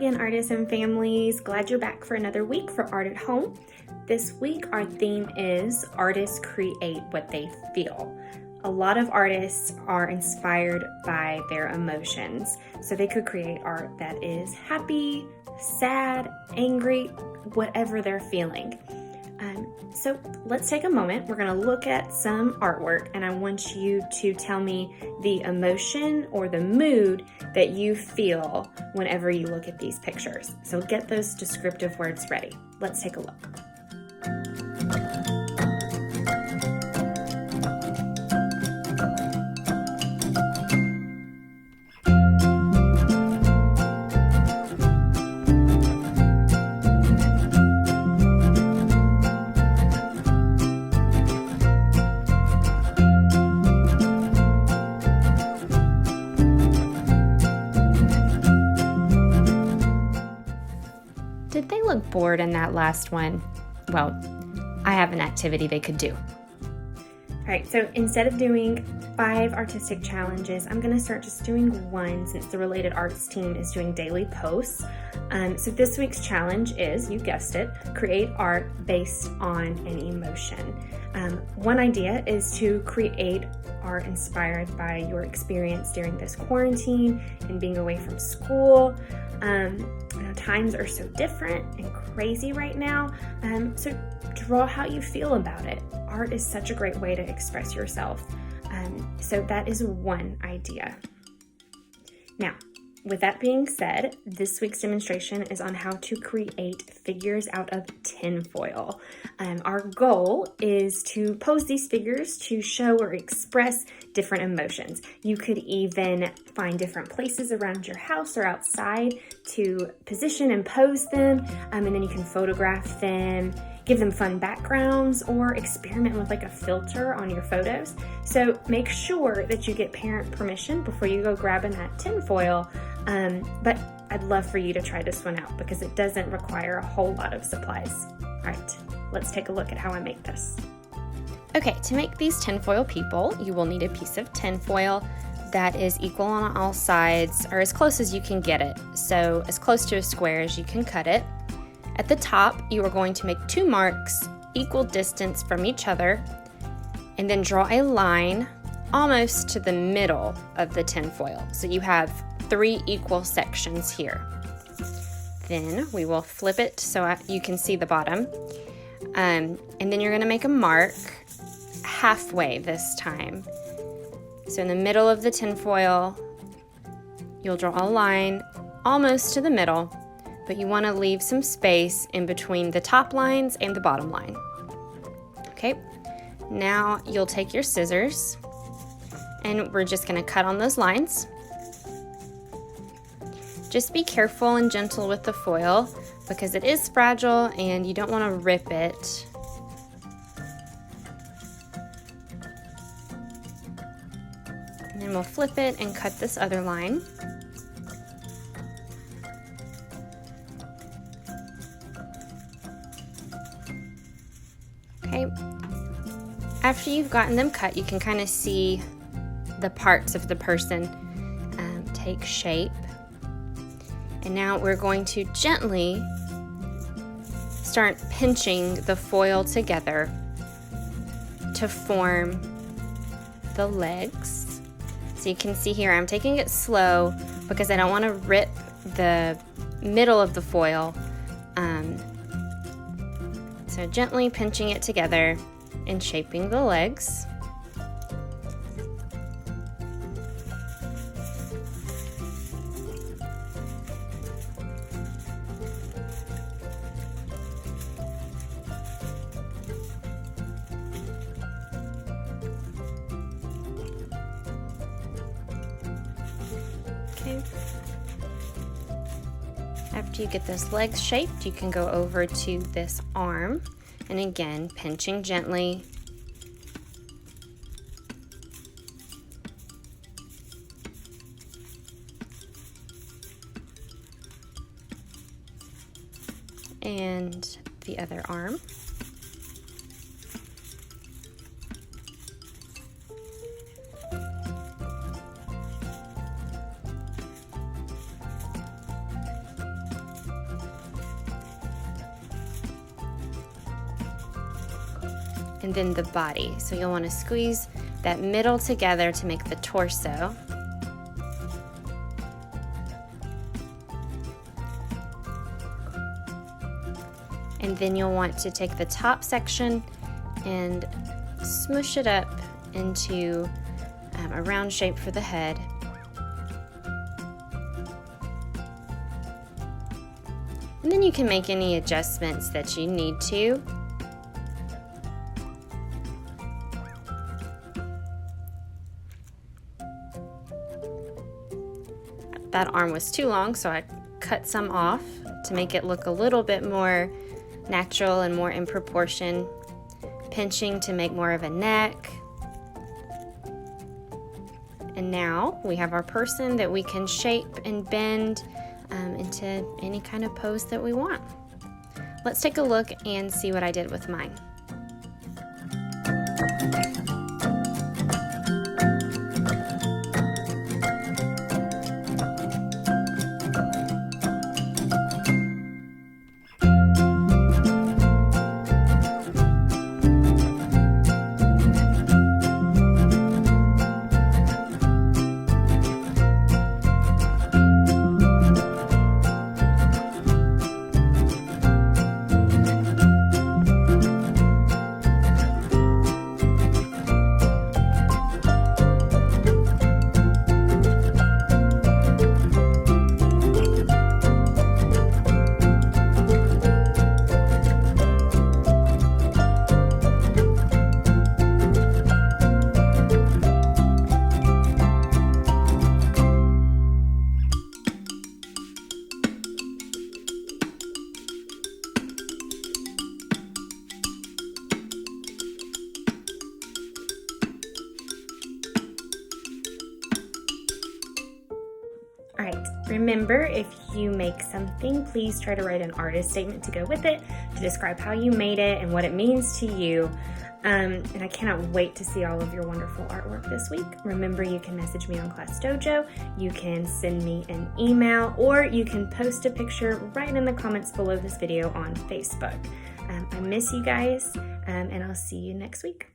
again, artists and families. Glad you're back for another week for Art at Home. This week, our theme is Artists Create What They Feel. A lot of artists are inspired by their emotions, so they could create art that is happy, sad, angry, whatever they're feeling. So let's take a moment. We're going to look at some artwork, and I want you to tell me the emotion or the mood that you feel whenever you look at these pictures. So get those descriptive words ready. Let's take a look. Did they look bored in that last one? Well, I have an activity they could do. All right, so instead of doing 5 artistic challenges, I'm gonna start just doing one since the Related Arts team is doing daily posts. So this week's challenge is, you guessed it, create art based on an emotion. One idea is to create art inspired by your experience during this quarantine and being away from school. Times are so different and crazy right now, so draw how you feel about it. Art is such a great way to express yourself, so that is one idea. Now, with that being said, this week's demonstration is on how to create figures out of tinfoil. Our goal is to pose these figures to show or express different emotions. You could even find different places around your house or outside to position and pose them, and then you can photograph them, give them fun backgrounds, or experiment with like a filter on your photos. So make sure that you get parent permission before you go grabbing that tinfoil. But I'd love for you to try this one out because it doesn't require a whole lot of supplies. All right, let's take a look at how I make this. Okay, to make these tinfoil people, you will need a piece of tinfoil that is equal on all sides, or as close as you can get it. So as close to a square as you can cut it. At the top, you are going to make 2 marks equal distance from each other, and then draw a line almost to the middle of the tinfoil. So you have 3 equal sections here. Then we will flip it so you can see the bottom. And then you're gonna make a mark halfway this time. So in the middle of the tinfoil, you'll draw a line almost to the middle, but you wanna leave some space in between the top lines and the bottom line. Okay, now you'll take your scissors and we're just gonna cut on those lines. Just be careful and gentle with the foil because it is fragile and you don't want to rip it. And then we'll flip it and cut this other line. Okay. After you've gotten them cut, you can kind of see the parts of the person take shape. And now we're going to gently start pinching the foil together to form the legs. So you can see here, I'm taking it slow because I don't want to rip the middle of the foil. So gently pinching it together and shaping the legs. Okay. After you get those legs shaped, you can go over to this arm, and again, pinching gently. And the other arm. and then the body. So you'll want to squeeze that middle together to make the torso. And then you'll want to take the top section and smush it up into a round shape for the head. And then you can make any adjustments that you need to. That arm was too long, so I cut some off to make it look a little bit more natural and more in proportion. Pinching to make more of a neck. And now we have our person that we can shape and bend into any kind of pose that we want. Let's take a look and see what I did with mine. All right, remember, if you make something, please try to write an artist statement to go with it to describe how you made it and what it means to you. And I cannot wait to see all of your wonderful artwork this week. Remember, you can message me on Class Dojo, you can send me an email, or you can post a picture right in the comments below this video on Facebook. I miss you guys, and I'll see you next week.